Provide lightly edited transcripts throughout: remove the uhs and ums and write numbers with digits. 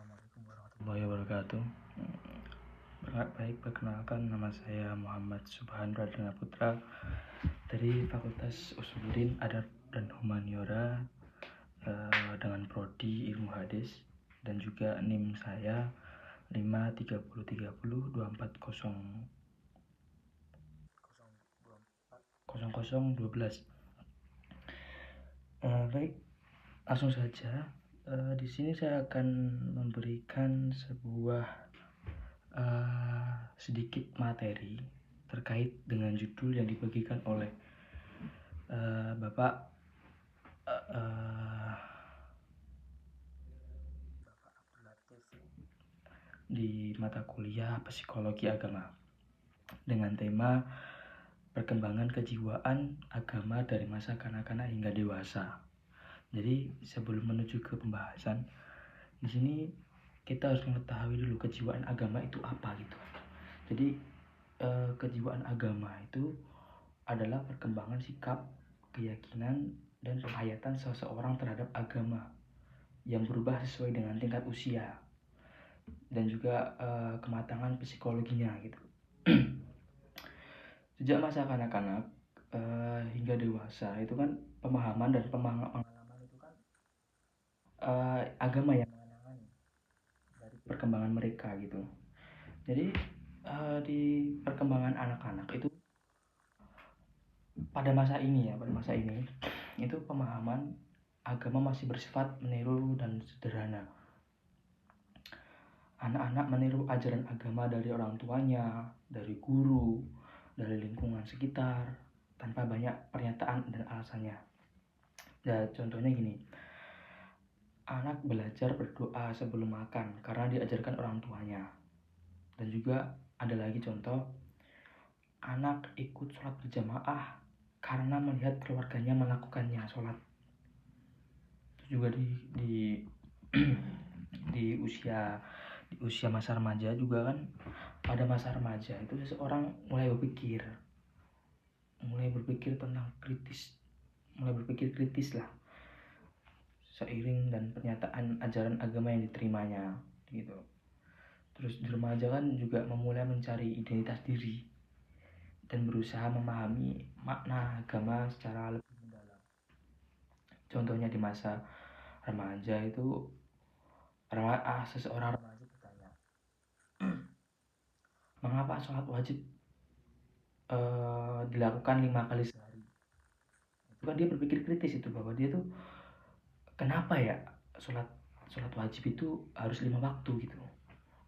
Assalamualaikum warahmatullahi wabarakatuh. Baik, perkenalkan nama saya Muhammad Subhan Pradana Putra dari Fakultas Usuluddin Adab dan Humaniora dengan prodi Ilmu Hadis, dan juga NIM saya 53030240012. Baik, langsung saja. Di sini saya akan memberikan sebuah sedikit materi terkait dengan judul yang dibagikan oleh Bapak Abdul Latif di mata kuliah Psikologi Agama dengan tema perkembangan kejiwaan agama dari masa kanak-kanak hingga dewasa. Jadi sebelum menuju ke pembahasan, di sini kita harus mengetahui dulu kejiwaan agama itu apa gitu. Jadi kejiwaan agama itu adalah perkembangan sikap, keyakinan, dan penghayatan seseorang terhadap agama yang berubah sesuai dengan tingkat usia dan juga kematangan psikologinya gitu. Sejak masa kanak-kanak hingga dewasa itu kan pemahaman dan pengalaman itu kan agama yang mengenangani dari perkembangan mereka gitu. Jadi di perkembangan anak-anak itu pada masa ini itu pemahaman agama masih bersifat meniru dan sederhana. Anak-anak meniru ajaran agama dari orang tuanya, dari guru, dari lingkungan sekitar, tanpa banyak pernyataan dan alasannya. Ya, contohnya gini, anak belajar berdoa sebelum makan karena diajarkan orang tuanya. Dan juga ada lagi contoh, anak ikut sholat berjamaah karena melihat keluarganya melakukannya sholat. Itu juga di usia masa remaja juga kan. Pada masa remaja itu seseorang mulai berpikir tentang mulai berpikir kritis lah, seiring dan pernyataan ajaran agama yang diterimanya gitu. Terus di remaja kan juga memulai mencari identitas diri dan berusaha memahami makna agama secara lebih mendalam. Contohnya di masa remaja itu seseorang remaja bertanya, mengapa sholat wajib dilakukan 5 kali sehari? Itu kan dia berpikir kritis itu, bahwa dia tuh kenapa ya sholat wajib itu harus 5 waktu gitu,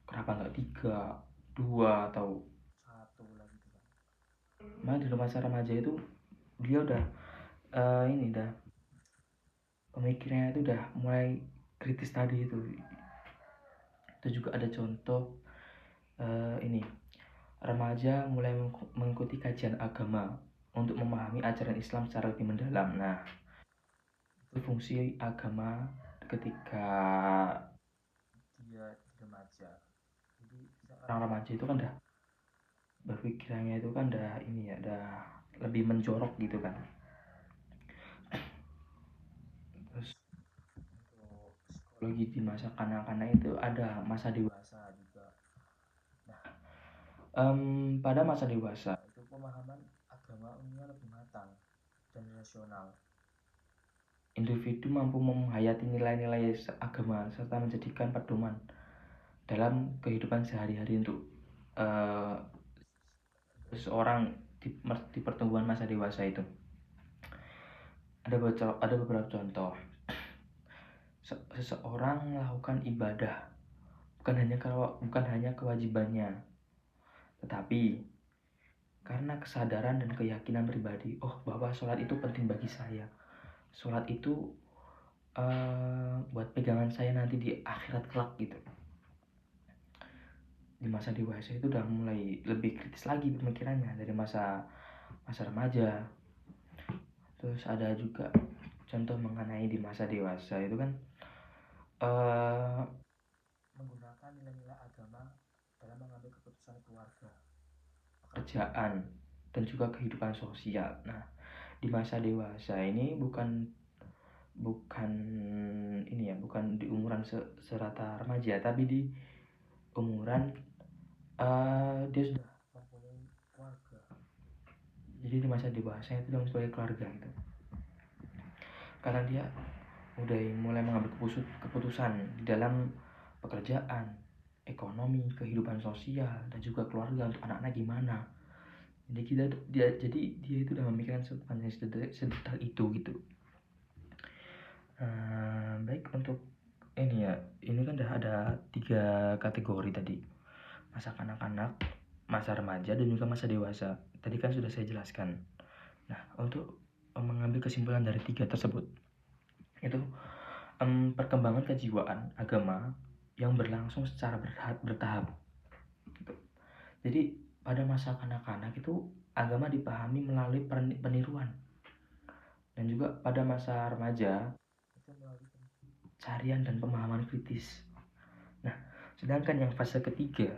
kenapa nggak 3, 2 atau 1 lah gitu kan. Nah di masa remaja itu dia udah pemikirannya itu udah mulai kritis tadi itu. Itu juga ada contoh remaja mulai mengikuti kajian agama untuk memahami ajaran Islam secara lebih mendalam. Nah, itu fungsi agama ketika dia remaja. Jadi orang remaja itu kan udah berpikirannya itu kan udah udah lebih menjorok gitu kan. Terus untuk psikologi di masa kanak-kanak itu ada masa dewasa juga. Nah, pada masa dewasa itu pemahaman agama umumnya lebih matang dan rasional. Individu mampu menghayati nilai-nilai agama serta menjadikan pedoman dalam kehidupan sehari-hari untuk seseorang di pertumbuhan masa dewasa itu. Ada beberapa contoh. Seseorang melakukan ibadah bukan hanya kewajibannya, tetapi karena kesadaran dan keyakinan pribadi, bahwa sholat itu penting bagi saya. Sholat itu buat pegangan saya nanti di akhirat kelak gitu. Di masa dewasa itu udah mulai lebih kritis lagi pemikirannya dari masa remaja. Terus ada juga contoh mengenai di masa dewasa itu kan menggunakan nilai-nilai agama dalam mengambil keputusan keluarga, pekerjaan, dan juga kehidupan sosial. Nah, di masa dewasa ini bukan bukan ini ya, bukan di umuran serata remaja, tapi di umuran dia sudah mempunyai keluarga. Jadi di masa dewasa itu dalam sebagai keluarga gitu. Karena dia udah mulai mengambil keputusan di dalam pekerjaan, ekonomi, kehidupan sosial, dan juga keluarga untuk anak-anak gimana. Jadi dia itu udah memikirkan sepanjang sedetail itu gitu. Baik, untuk ini ya, ini kan udah ada 3 kategori tadi: masa kanak-kanak, masa remaja, dan juga masa dewasa. Tadi kan sudah saya jelaskan. Nah, untuk mengambil kesimpulan dari 3 tersebut, itu perkembangan kejiwaan agama yang berlangsung secara bertahap gitu. Jadi pada masa kanak-kanak itu agama dipahami melalui peniruan, dan juga pada masa remaja itu melalui pencarian dan pemahaman kritis. Nah, sedangkan yang fase ketiga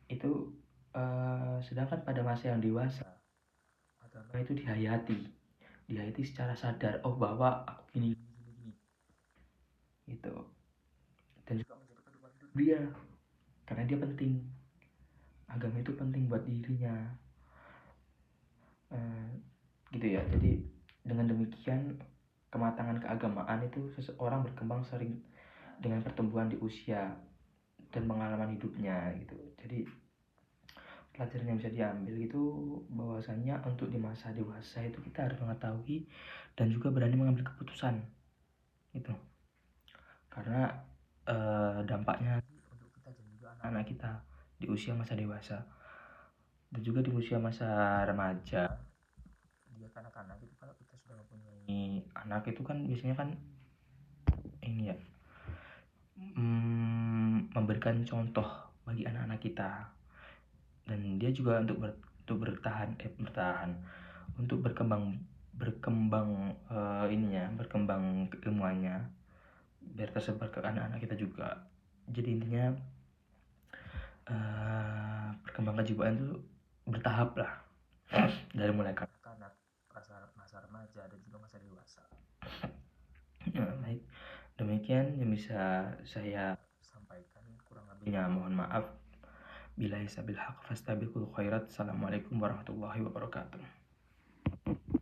itu sedangkan pada masa yang dewasa agama itu dihayati secara sadar, oh bahwa aku gini gitu, dan juga menjadi pedoman hidup dia, karena dia penting, agama itu penting buat dirinya. Gitu ya. Jadi dengan demikian kematangan keagamaan itu seseorang berkembang sering dengan pertumbuhan di usia dan pengalaman hidupnya gitu. Jadi pelajaran yang bisa diambil itu bahwasanya untuk di masa dewasa itu kita harus mengetahui dan juga berani mengambil keputusan itu, karena dampaknya untuk kita dan juga anak-anak kita di usia masa dewasa dan juga di usia masa remaja. Dia kanak-kanak itu, kalau kita sudah mempunyai anak itu kan biasanya kan ini ya, memberikan contoh bagi anak-anak kita, dan dia juga untuk bertahan untuk berkembang berkembang ilmuannya biar tersebar ke anak-anak kita juga. Jadi intinya perkembangan kejiwaan itu bertahap lah, dari mulai kanak-kanak, masa remaja, dan juga masa dewasa. Baik, demikian yang bisa saya sampaikan, kurang lebihnya mohon maaf. Billahi sabil haq fastabiqul khairat. Assalamualaikum warahmatullahi wabarakatuh.